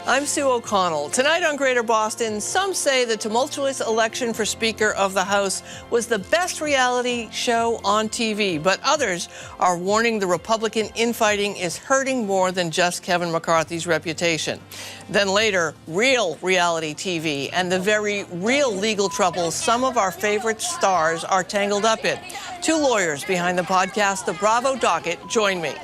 I'm Sue O'Connell. Tonight on Greater Boston, some say the tumultuous election for Speaker of the House was the best reality show on TV, but others are warning the Republican infighting is hurting more than just Kevin McCarthy's reputation. Then later, real reality TV and the very real legal troubles some of our favorite stars are tangled up in. Two lawyers behind the podcast, the Bravo Docket, join me.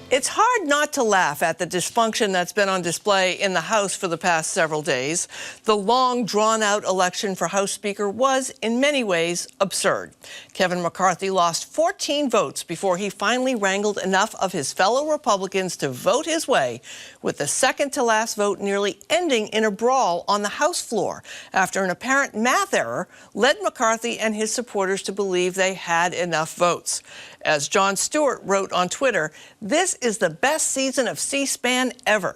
It's hard not to laugh at the dysfunction that's been on display in the House for the past several days. The long, drawn-out election for House Speaker was, in many ways, absurd. Kevin McCarthy lost 14 votes before he finally wrangled enough of his fellow Republicans to vote his way, with the second-to-last vote nearly ending in a brawl on the House floor after an apparent math error led McCarthy and his supporters to believe they had enough votes. As Jon Stewart wrote on Twitter, this is the best season of C-SPAN ever.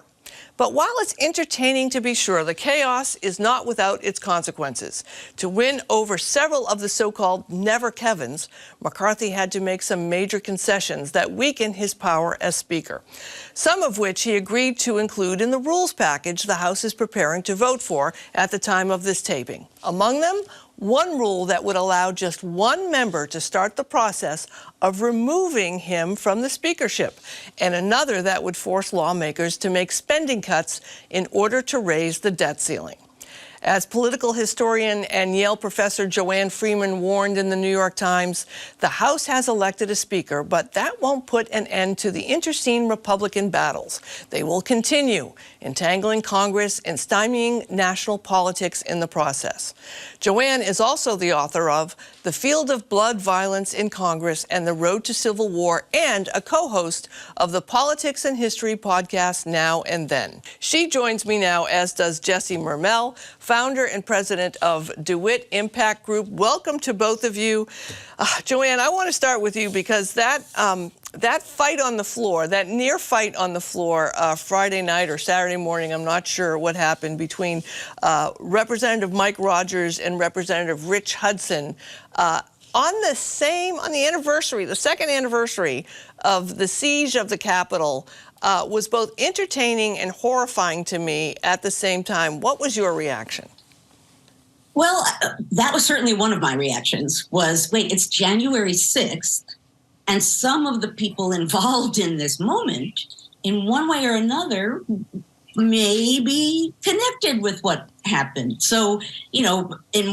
But while it's entertaining to be sure, the chaos is not without its consequences. To win over several of the so-called never Kevins, McCarthy had to make some major concessions that weaken his power as Speaker, some of which he agreed to include in the rules package the House is preparing to vote for at the time of this taping. Among them, one rule that would allow just one member to start the process of removing him from the speakership, and another that would force lawmakers to make spending cuts in order to raise the debt ceiling. As political historian and Yale professor Joanne Freeman warned in the New York Times, the House has elected a speaker, but that won't put an end to the internecine Republican battles. They will continue, entangling Congress and stymieing national politics in the process. Joanne is also the author of The Field of Blood, Violence in Congress and the Road to Civil War, and a co-host of the Politics and History podcast Now and Then. She joins me now, as does Jesse Mermell, founder and president of deWit Impact Group. Welcome to both of you. Joanne, I want to start with you because that fight on the floor, that near fight on the floor Friday night or Saturday morning, I'm not sure what happened, between Representative Mike Rogers and Representative Rich Hudson on the anniversary, the second anniversary of the siege of the Capitol, was both entertaining and horrifying to me at the same time. What was your reaction? Well, that was certainly one of my reactions was, wait, it's January 6th, and some of the people involved in this moment, in one way or another, may be connected with what happened. So, in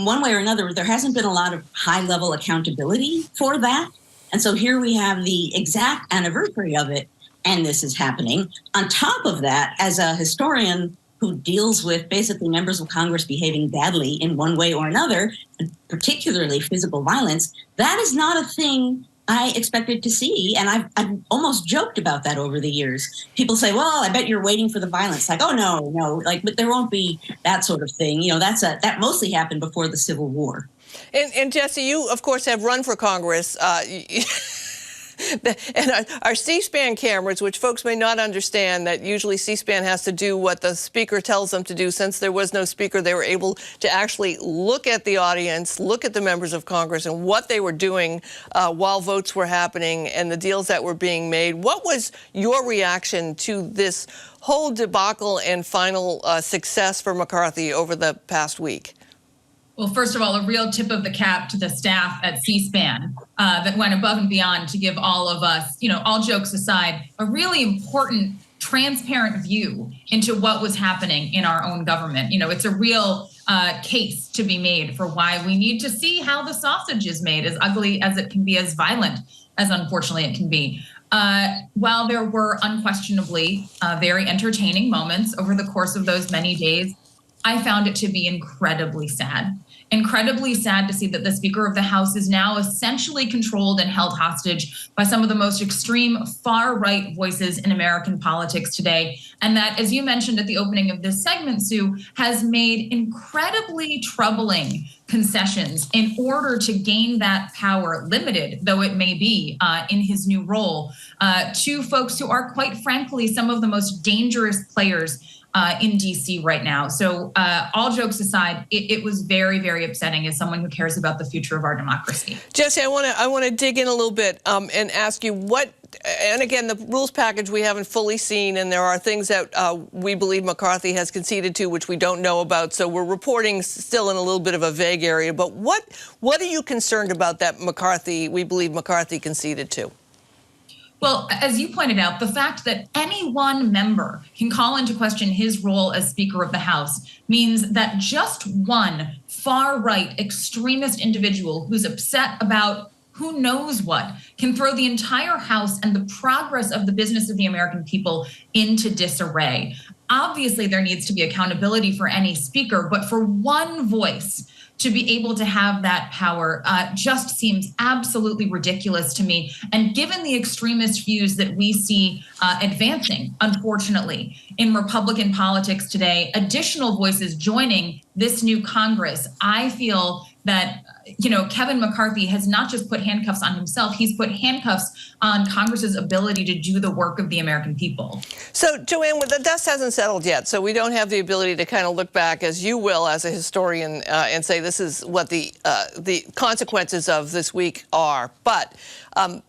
one way or another, there hasn't been a lot of high-level accountability for that. And so here we have the exact anniversary of it, and this is happening. On top of that, as a historian who deals with basically members of Congress behaving badly in one way or another, particularly physical violence, that is not a thing I expected to see. And I've almost joked about that over the years. People say, well, I bet you're waiting for the violence. Like, oh, no, but there won't be that sort of thing. That mostly happened before the Civil War. And Jesse, you, of course, have run for Congress. And our C-SPAN cameras, which folks may not understand, that usually C-SPAN has to do what the speaker tells them to do. Since there was no speaker, they were able to actually look at the audience, look at the members of Congress and what they were doing while votes were happening and the deals that were being made. What was your reaction to this whole debacle and final success for McCarthy over the past week? Well, first of all, a real tip of the cap to the staff at C-SPAN that went above and beyond to give all of us, all jokes aside, a really important, transparent view into what was happening in our own government. It's a real case to be made for why we need to see how the sausage is made, as ugly as it can be, as violent as unfortunately it can be. While there were unquestionably very entertaining moments over the course of those many days, I found it to be incredibly sad to see that the Speaker of the House is now essentially controlled and held hostage by some of the most extreme far-right voices in American politics today. And that, as you mentioned at the opening of this segment, Sue, has made incredibly troubling concessions in order to gain that power, limited though it may be in his new role, to folks who are, quite frankly, some of the most dangerous players in D.C. right now. So all jokes aside, it was very, very upsetting as someone who cares about the future of our democracy. Jesse, I want to dig in a little bit and ask you, what and again, the rules package we haven't fully seen, and there are things that we believe McCarthy has conceded to, which we don't know about. So we're reporting still in a little bit of a vague area. But what are you concerned about that we believe McCarthy conceded to? Well, as you pointed out, the fact that any one member can call into question his role as Speaker of the House means that just one far-right extremist individual who's upset about who knows what can throw the entire House and the progress of the business of the American people into disarray. Obviously, there needs to be accountability for any speaker, but for one voice to be able to have that power just seems absolutely ridiculous to me. And given the extremist views that we see advancing, unfortunately, in Republican politics today, additional voices joining this new Congress, I feel that Kevin McCarthy has not just put handcuffs on himself, he's put handcuffs on Congress's ability to do the work of the American people. So, Joanne, the dust hasn't settled yet, so we don't have the ability to kind of look back, as you will as a historian, and say this is what the consequences of this week are. But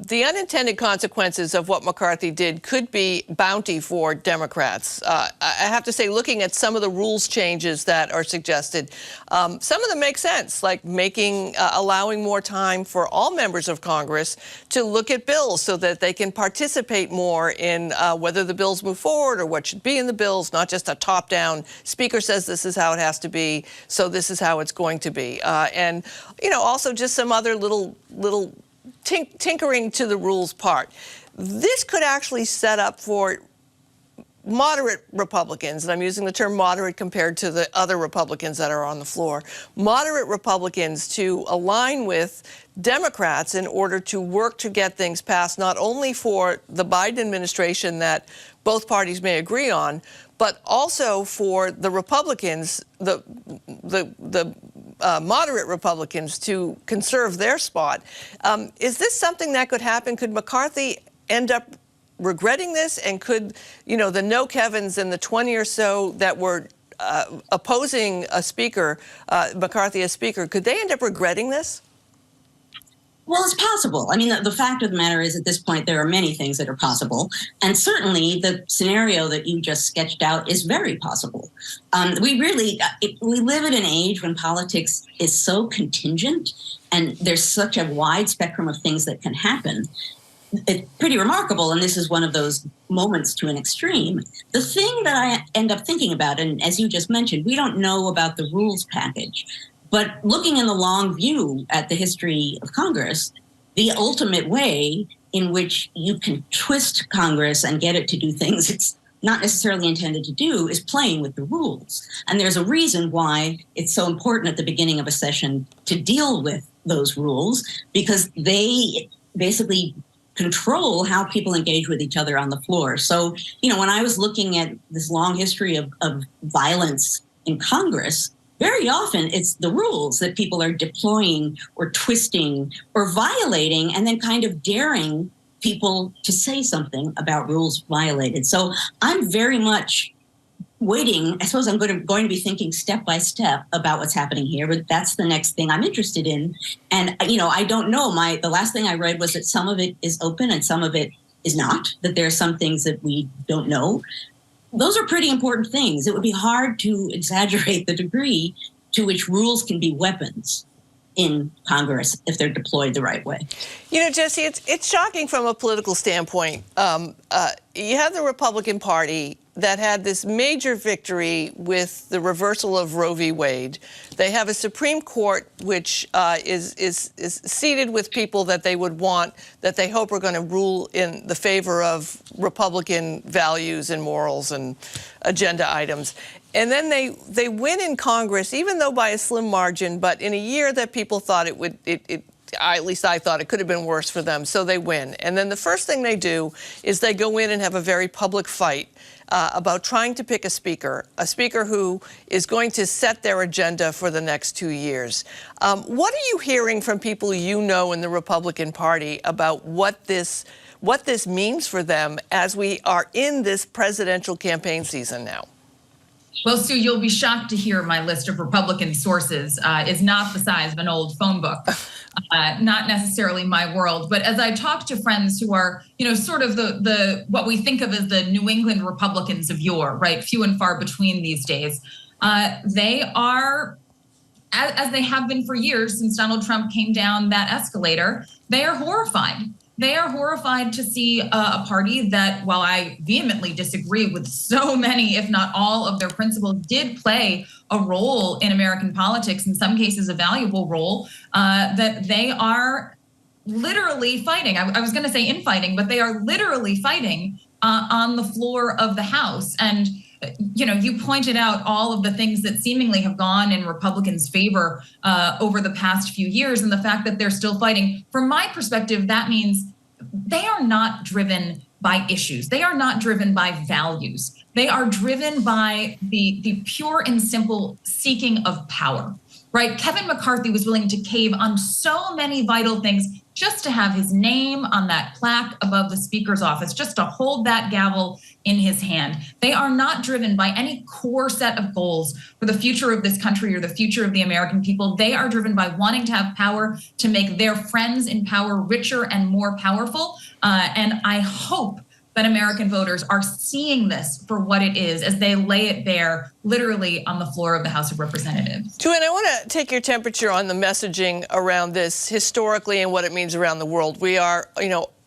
the unintended consequences of what McCarthy did could be bounty for Democrats. I have to say, looking at some of the rules changes that are suggested, some of them make sense, like allowing more time for all members of Congress to look at bills so that they can participate more in whether the bills move forward or what should be in the bills, not just a top-down, Speaker says this is how it has to be, so this is how it's going to be. And, also just some other little tinkering to the rules part. This could actually set up for moderate Republicans, and I'm using the term moderate compared to the other Republicans that are on the floor, moderate Republicans to align with Democrats in order to work to get things passed, not only for the Biden administration that both parties may agree on, but also for the Republicans, the moderate Republicans, to conserve their spot. Is this something that could happen? Could McCarthy end up regretting this? And could, the no Kevins and the 20 or so that were opposing a speaker, McCarthy as speaker, could they end up regretting this? Well, it's possible. I mean, the fact of the matter is, at this point, there are many things that are possible. And certainly the scenario that you just sketched out is very possible. We live in an age when politics is so contingent and there's such a wide spectrum of things that can happen. It's pretty remarkable, and this is one of those moments to an extreme. The thing that I end up thinking about, and as you just mentioned, we don't know about the rules package, but looking in the long view at the history of Congress, the ultimate way in which you can twist Congress and get it to do things it's not necessarily intended to do is playing with the rules. And there's a reason why it's so important at the beginning of a session to deal with those rules, because they basically control how people engage with each other on the floor. So, when I was looking at this long history of violence in Congress, very often it's the rules that people are deploying or twisting or violating, and then kind of daring people to say something about rules violated. So I'm very much waiting. I suppose I'm going to be thinking step by step about what's happening here, but that's the next thing I'm interested in. And, I don't know. The last thing I read was that some of it is open and some of it is not, that there are some things that we don't know. Those are pretty important things. It would be hard to exaggerate the degree to which rules can be weapons in Congress if they're deployed the right way. Jesse, it's shocking from a political standpoint. You have the Republican Party that had this major victory with the reversal of Roe v. Wade. They have a Supreme Court which is seated with people that they would want, that they hope are going to rule in the favor of Republican values and morals and agenda items. And then they win in Congress, even though by a slim margin, but in a year that people thought at least I thought it could have been worse for them, so they win. And then the first thing they do is they go in and have a very public fight about trying to pick a speaker who is going to set their agenda for the next 2 years. What are you hearing from people in the Republican Party about what this means for them as we are in this presidential campaign season now? Well, Sue, you'll be shocked to hear my list of Republican sources is not the size of an old phone book. Not necessarily my world, but as I talk to friends who are, sort of the what we think of as the New England Republicans of yore, right? Few and far between these days. They are, as they have been for years since Donald Trump came down that escalator, they are horrified. They are horrified to see a party that, while I vehemently disagree with so many, if not all of their principles, did play a role in American politics, in some cases a valuable role, that they are literally fighting. I was going to say infighting, but they are literally fighting on the floor of the House. And you pointed out all of the things that seemingly have gone in Republicans' favor over the past few years, and the fact that they're still fighting. From my perspective, that means they are not driven by issues. They are not driven by values. They are driven by the pure and simple seeking of power, right? Kevin McCarthy was willing to cave on so many vital things just to have his name on that plaque above the Speaker's office, just to hold that gavel in his hand. They are not driven by any core set of goals for the future of this country or the future of the American people. They are driven by wanting to have power to make their friends in power richer and more powerful. And I hope that American voters are seeing this for what it is as they lay it bare literally on the floor of the House of Representatives. Joanne, I want to take your temperature on the messaging around this historically and what it means around the world. We are,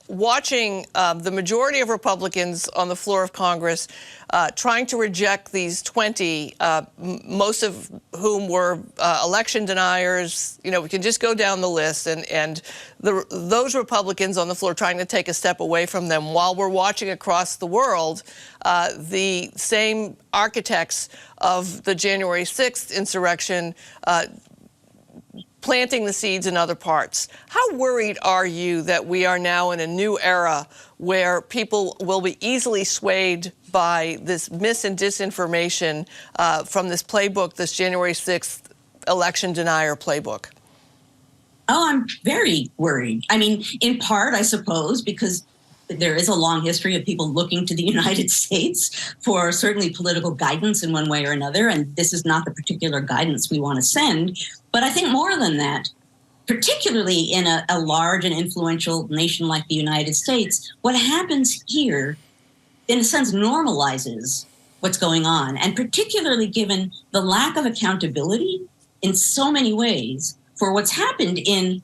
watching the majority of Republicans on the floor of Congress trying to reject these 20, most of whom were election deniers. We can just go down the list, and those Republicans on the floor trying to take a step away from them, while we're watching across the world the same architects of the January 6th insurrection planting the seeds in other parts. How worried are you that we are now in a new era where people will be easily swayed by this mis and disinformation from this playbook, this January 6th election denier playbook? Oh, I'm very worried. I mean, in part, I suppose, because there is a long history of people looking to the United States for certainly political guidance in one way or another, and this is not the particular guidance we want to send. But I think more than that, particularly in a large and influential nation like the United States, what happens here, in a sense, normalizes what's going on. And particularly given the lack of accountability in so many ways for what's happened in,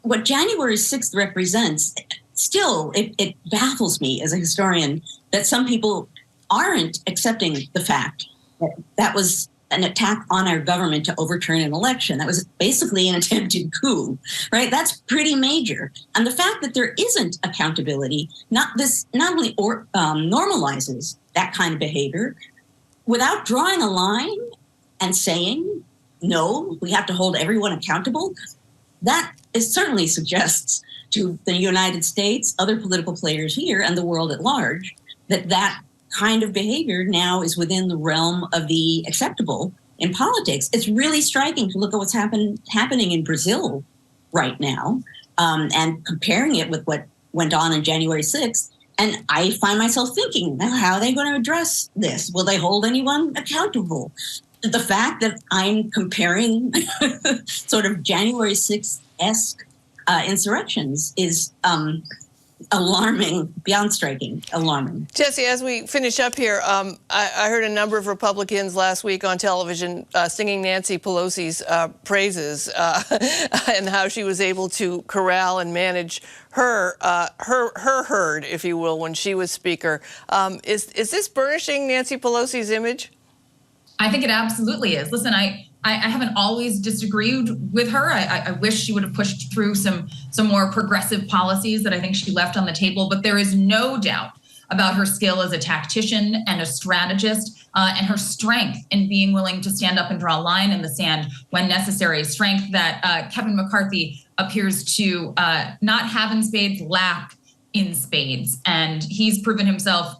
what January 6th represents. Still, it baffles me as a historian that some people aren't accepting the fact that that was an attack on our government to overturn an election. That was basically an attempted coup, right? That's pretty major. And the fact that there isn't accountability, not only normalizes that kind of behavior without drawing a line and saying, no, we have to hold everyone accountable. That certainly suggests to the United States, other political players here, and the world at large, that kind of behavior now is within the realm of the acceptable in politics. It's really striking to look at what's happening in Brazil right now and comparing it with what went on January 6th. And I find myself thinking, now, how are they going to address this? Will they hold anyone accountable? The fact that I'm comparing sort of January 6th-esque insurrections is alarming, beyond striking, alarming. Jesse, as we finish up here, I heard a number of Republicans last week on television singing Nancy Pelosi's praises and how she was able to corral and manage her herd, if you will, when she was Speaker. Is this burnishing Nancy Pelosi's image? I think it absolutely is. Listen, I haven't always disagreed with her. I wish she would have pushed through some more progressive policies that I think she left on the table. But there is no doubt about her skill as a tactician and a strategist, and her strength in being willing to stand up and draw a line in the sand when necessary. Strength that Kevin McCarthy appears to not have in spades, lack in spades. And he's proven himself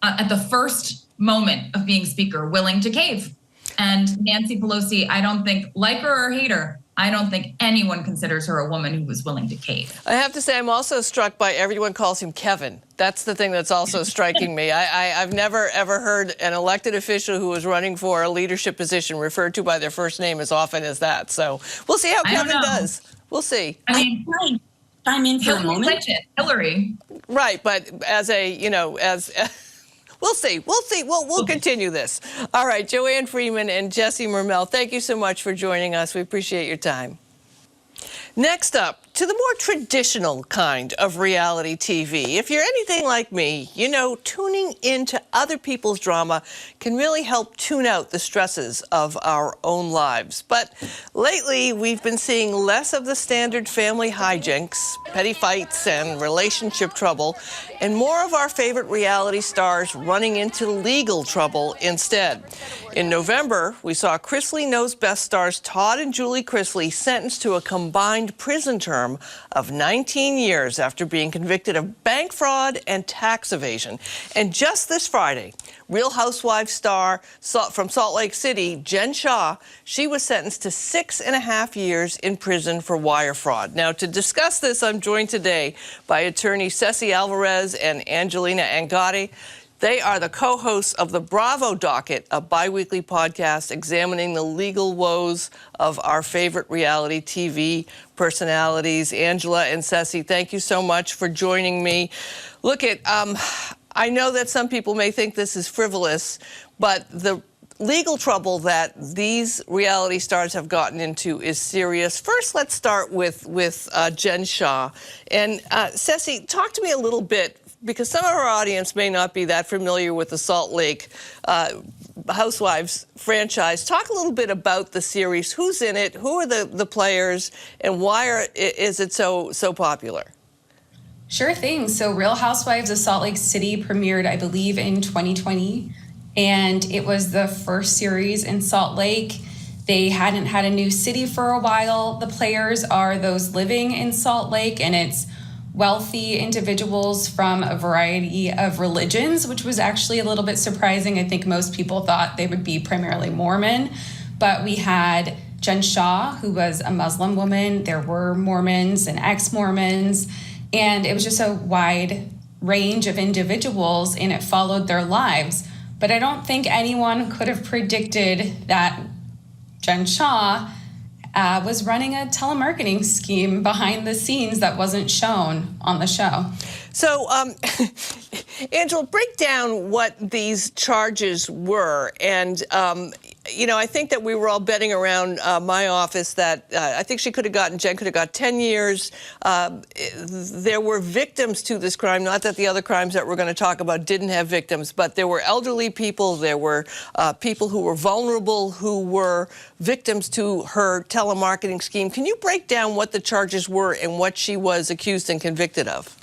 at the first moment of being Speaker willing to cave. And Nancy Pelosi, I don't think, like her or hate her, I don't think anyone considers her a woman who was willing to cave. I have to say, I'm also struck by everyone calls him Kevin. That's the thing that's also striking me. I've never, ever heard an elected official who was running for a leadership position referred to by their first name as often as that. So we'll see how Kevin does. We'll see. I mean, chime in for a moment. Hillary. Right, but as a, we'll see. We'll continue this. All right, Joanne Freeman and Jesse Mermell, thank you so much for joining us. We appreciate your time. Next up, to the more traditional kind of reality TV. If you're anything like me, tuning into other people's drama can really help tune out the stresses of our own lives. But lately, we've been seeing less of the standard family hijinks, petty fights, and relationship trouble, and more of our favorite reality stars running into legal trouble instead. In November, we saw Chrisley Knows Best stars Todd and Julie Chrisley sentenced to a combined prison term of 19 years after being convicted of bank fraud and tax evasion. And just this Friday, Real Housewives star from Salt Lake City, Jen Shah, she was sentenced to 6.5 years in prison for wire fraud. Now, to discuss this, I'm joined today by attorney Cesie Alvarez and Angelina Angotti. They are the co-hosts of the Bravo Docket, a biweekly podcast examining the legal woes of our favorite reality TV personalities. Angela and Cesie, thank you so much for joining me. Look, I know that some people may think this is frivolous, but the legal trouble that these reality stars have gotten into is serious. First, let's start with Jen Shah. And Cesie, talk to me a little bit, because some of our audience may not be that familiar with the Salt Lake Housewives franchise. Talk a little bit about the series. Who's in it? Who are the players? And why is it so popular? Sure thing. So Real Housewives of Salt Lake City premiered, I believe, in 2020. And it was the first series in Salt Lake. They hadn't had a new city for a while. The players are those living in Salt Lake, and it's wealthy individuals from a variety of religions, which was actually a little bit surprising. I think most people thought they would be primarily Mormon, but we had Jen Shah, who was a Muslim woman. There were Mormons and ex-Mormons, and it was just a wide range of individuals, and it followed their lives. But I don't think anyone could have predicted that Jen Shah was running a telemarketing scheme behind the scenes that wasn't shown on the show. So, Angela, break down what these charges were. And, I think that we were all betting around my office that I think Jen could have got 10 years. There were victims to this crime, not that the other crimes that we're going to talk about didn't have victims, but there were elderly people, there were people who were vulnerable, who were victims to her telemarketing scheme. Can you break down what the charges were and what she was accused and convicted of?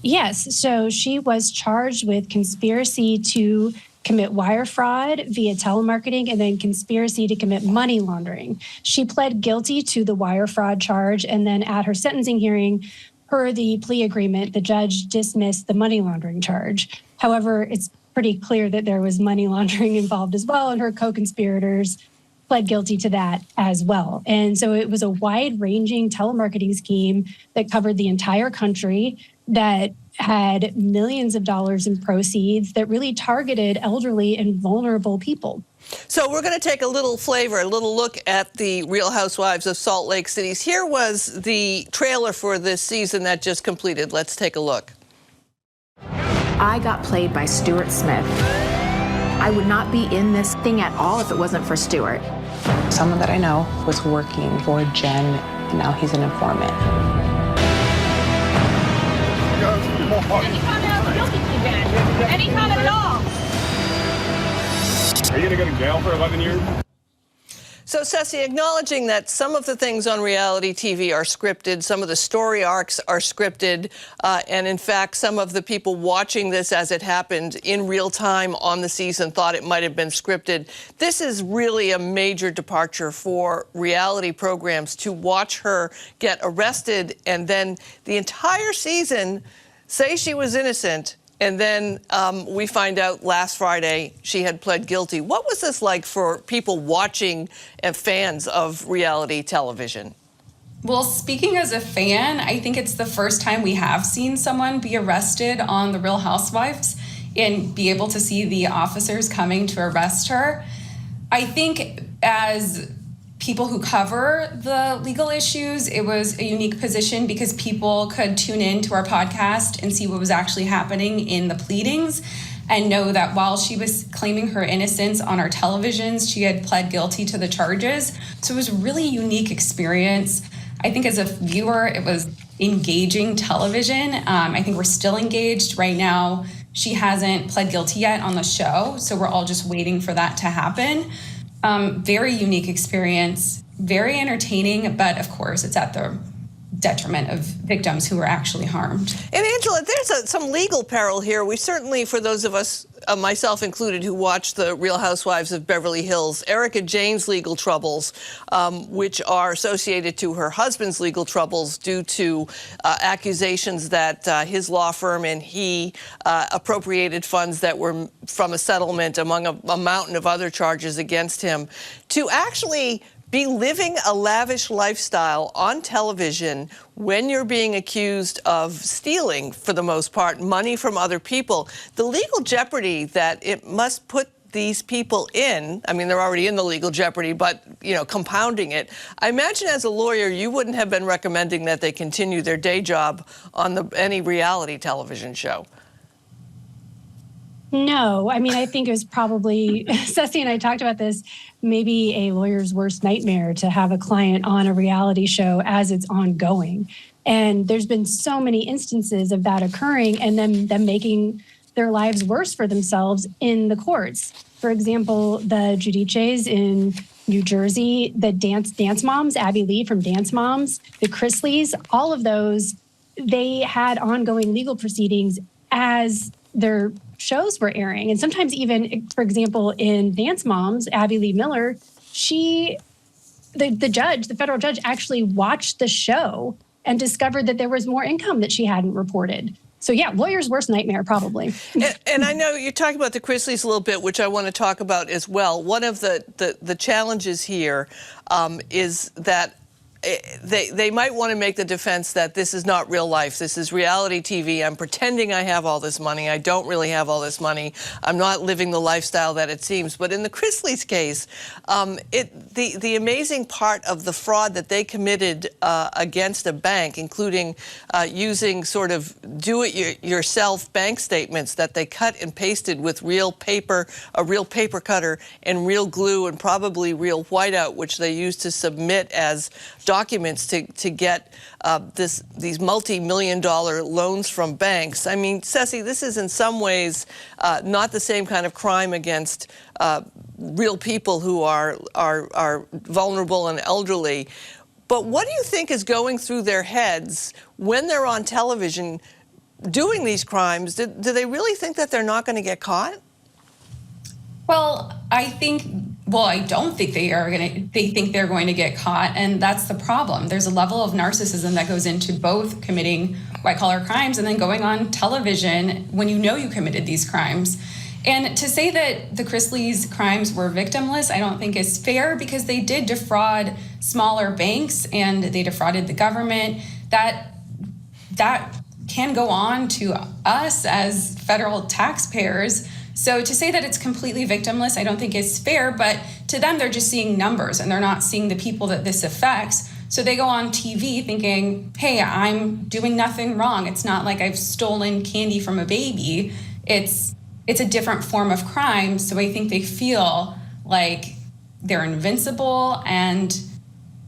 Yes, so she was charged with conspiracy to commit wire fraud via telemarketing and then conspiracy to commit money laundering. She pled guilty to the wire fraud charge, and then at her sentencing hearing, per the plea agreement, the judge dismissed the money laundering charge. However, it's pretty clear that there was money laundering involved as well, and her co-conspirators pled guilty to that as well. And so it was a wide-ranging telemarketing scheme that covered the entire country, that had millions of dollars in proceeds, that really targeted elderly and vulnerable people. So we're going to take a little look at the Real Housewives of Salt Lake City. Here was the trailer for this season that just completed. Let's take a look. I got played by Stuart Smith. I would not be in this thing at all if it wasn't for Stuart. Someone that I know was working for Jen, and now he's an informant. Any comment of guilty plea, Ben? Any comment at all? Are you going to go to jail for 11 years? So, Cesie, acknowledging that some of the things on reality TV are scripted, some of the story arcs are scripted, and in fact, some of the people watching this as it happened in real time on the season thought it might have been scripted. This is really a major departure for reality programs to watch her get arrested and then the entire season say she was innocent And then we find out last Friday she had pled guilty. What was this like for people watching and fans of reality television? Well, speaking as a fan, I think it's the first time we have seen someone be arrested on The Real Housewives and be able to see the officers coming to arrest her. I think as people who cover the legal issues, it was a unique position because people could tune in to our podcast and see what was actually happening in the pleadings and know that while she was claiming her innocence on our televisions, she had pled guilty to the charges. So it was a really unique experience. I think as a viewer, it was engaging television. I think we're still engaged right now. She hasn't pled guilty yet on the show, so we're all just waiting for that to happen. Very unique experience, very entertaining, but of course it's at the detriment of victims who were actually harmed. And Angela, there's some legal peril here. We certainly, for those of us, myself included, who watched The Real Housewives of Beverly Hills, Erica Jane's legal troubles, which are associated to her husband's legal troubles due to accusations that his law firm and he appropriated funds that were from a settlement among a mountain of other charges against him, to actually be living a lavish lifestyle on television when you're being accused of stealing, for the most part, money from other people. The legal jeopardy that it must put these people in, I mean, they're already in the legal jeopardy, but, you know, compounding it. I imagine as a lawyer, you wouldn't have been recommending that they continue their day job on any reality television show. No, I mean, I think it was probably, Cesie and I talked about this, maybe a lawyer's worst nightmare to have a client on a reality show as it's ongoing. And there's been so many instances of that occurring and them making their lives worse for themselves in the courts. For example, the Giudices in New Jersey, the Dance Moms, Abby Lee from Dance Moms, the Chrisleys, all of those, they had ongoing legal proceedings as their shows were airing. And sometimes even, for example, in Dance Moms, Abby Lee Miller, the federal judge actually watched the show and discovered that there was more income that she hadn't reported. So yeah, lawyer's worst nightmare, probably. And I know you're talking about the Chrisleys a little bit, which I want to talk about as well. One of the challenges here is that they might want to make the defense that this is not real life. This is reality TV. I'm pretending I have all this money. I don't really have all this money. I'm not living the lifestyle that it seems. But in the Chrisleys case, the amazing part of the fraud that they committed against a bank, including using sort of do-it-yourself bank statements that they cut and pasted with real paper, a real paper cutter, and real glue, and probably real whiteout, which they used to submit as documents to get these multi-million-dollar loans from banks. I mean, Cesie, this is in some ways not the same kind of crime against real people who are vulnerable and elderly. But what do you think is going through their heads when they're on television doing these crimes? Do they really think that they're not going to get caught? Well, I don't think they think they're going to get caught, and that's the problem. There's a level of narcissism that goes into both committing white-collar crimes and then going on television when you know you committed these crimes. And to say that the Chrisleys' crimes were victimless, I don't think is fair, because they did defraud smaller banks and they defrauded the government. That can go on to us as federal taxpayers. So to say that it's completely victimless, I don't think is fair, but to them, they're just seeing numbers and they're not seeing the people that this affects. So they go on TV thinking, hey, I'm doing nothing wrong. It's not like I've stolen candy from a baby. It's a different form of crime. So I think they feel like they're invincible and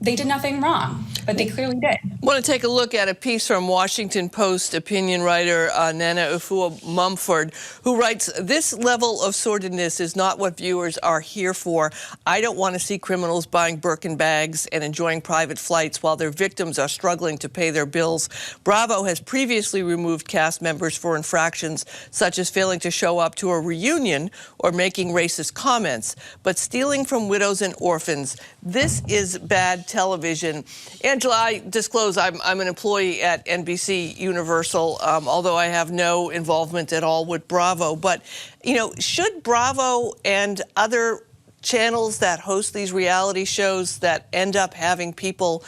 they did nothing wrong, but they clearly did. I want to take a look at a piece from Washington Post opinion writer Nana Ufua-Mumford, who writes, "This level of sordidness is not what viewers are here for. I don't want to see criminals buying Birkin bags and enjoying private flights while their victims are struggling to pay their bills. Bravo has previously removed cast members for infractions such as failing to show up to a reunion or making racist comments. But stealing from widows and orphans, this is bad television." Angela, I disclose I'm an employee at NBC Universal, although I have no involvement at all with Bravo. But, should Bravo and other channels that host these reality shows that end up having people,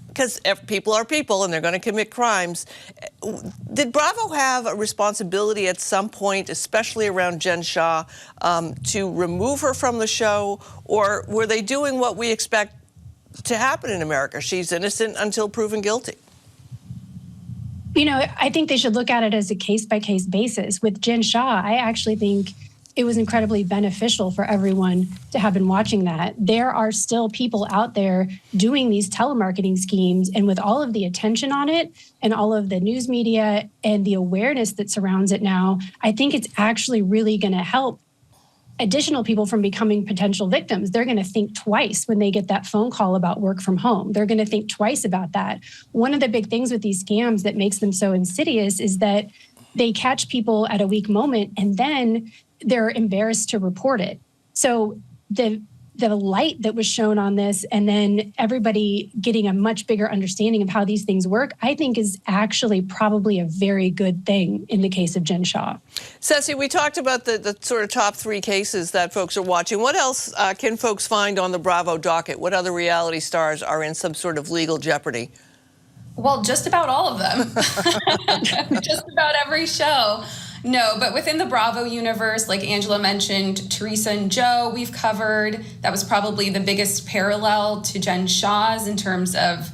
because people are people and they're going to commit crimes, did Bravo have a responsibility at some point, especially around Jen Shah, to remove her from the show? Or were they doing what we expect to happen in America? She's innocent until proven guilty. I think they should look at it as a case-by-case basis. With Jen Shah, I actually think it was incredibly beneficial for everyone to have been watching that. There are still people out there doing these telemarketing schemes, and with all of the attention on it and all of the news media and the awareness that surrounds it now, I think it's actually really going to help additional people from becoming potential victims. They're going to think twice when they get that phone call about work from home. They're going to think twice about that. One of the big things with these scams that makes them so insidious is that they catch people at a weak moment and then they're embarrassed to report it. So the light that was shown on this and then everybody getting a much bigger understanding of how these things work, I think is actually probably a very good thing in the case of Jen Shah. Cesie, we talked about the sort of top 3 cases that folks are watching. What else can folks find on the Bravo docket? What other reality stars are in some sort of legal jeopardy? Well, just about all of them. Just about every show. No, but within the Bravo universe, like Angela mentioned, Teresa and Joe, we've covered. That was probably the biggest parallel to Jen Shah's in terms of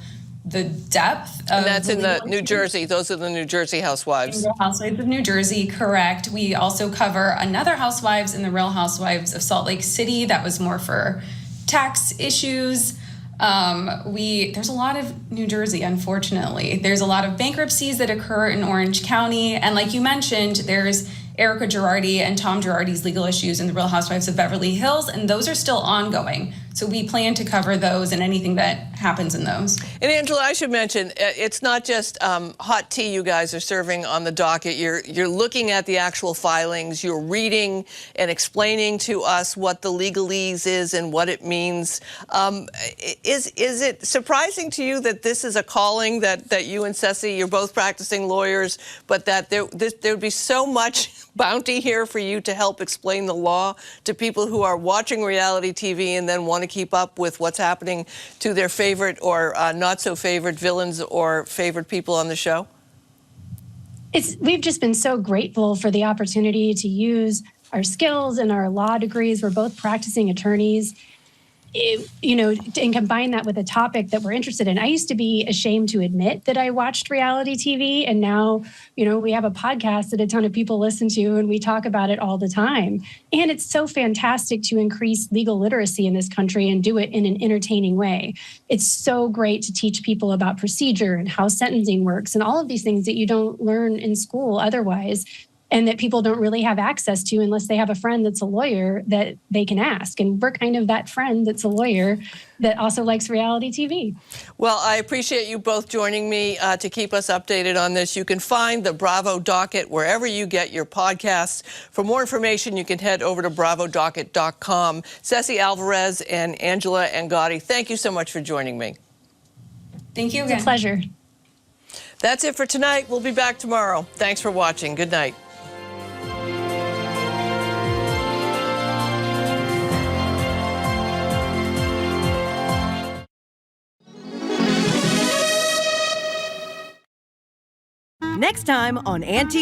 the depth of. And that's in the New Jersey. Those are the New Jersey housewives. Real Housewives of New Jersey, correct. We also cover another housewives in the Real Housewives of Salt Lake City. That was more for tax issues. There's a lot of New Jersey, unfortunately. There's a lot of bankruptcies that occur in Orange County. And like you mentioned, there's Erica Girardi and Tom Girardi's legal issues in the Real Housewives of Beverly Hills, and those are still ongoing. So we plan to cover those and anything that happens in those. And Angela, I should mention, it's not just hot tea you guys are serving on the docket. You're looking at the actual filings. You're reading and explaining to us what the legalese is and what it means. Is it surprising to you that this is a calling that you and Cesie, you're both practicing lawyers, but that there would be so much bounty here for you to help explain the law to people who are watching reality TV and then want to keep up with what's happening to their favorite or not so favorite villains or favorite people on the show? We've just been so grateful for the opportunity to use our skills and our law degrees. We're both practicing attorneys. And combine that with a topic that we're interested in. I used to be ashamed to admit that I watched reality TV, and now, we have a podcast that a ton of people listen to, and we talk about it all the time. And it's so fantastic to increase legal literacy in this country and do it in an entertaining way. It's so great to teach people about procedure and how sentencing works and all of these things that you don't learn in school otherwise, and that people don't really have access to unless they have a friend that's a lawyer that they can ask. And we're kind of that friend that's a lawyer that also likes reality TV. Well, I appreciate you both joining me to keep us updated on this. You can find the Bravo Docket wherever you get your podcasts. For more information, you can head over to bravodocket.com. Cesie, Alvarez, and Angela Angotti, thank you so much for joining me. Thank you again. It's a pleasure. That's it for tonight. We'll be back tomorrow. Thanks for watching. Good night. Next time on Antique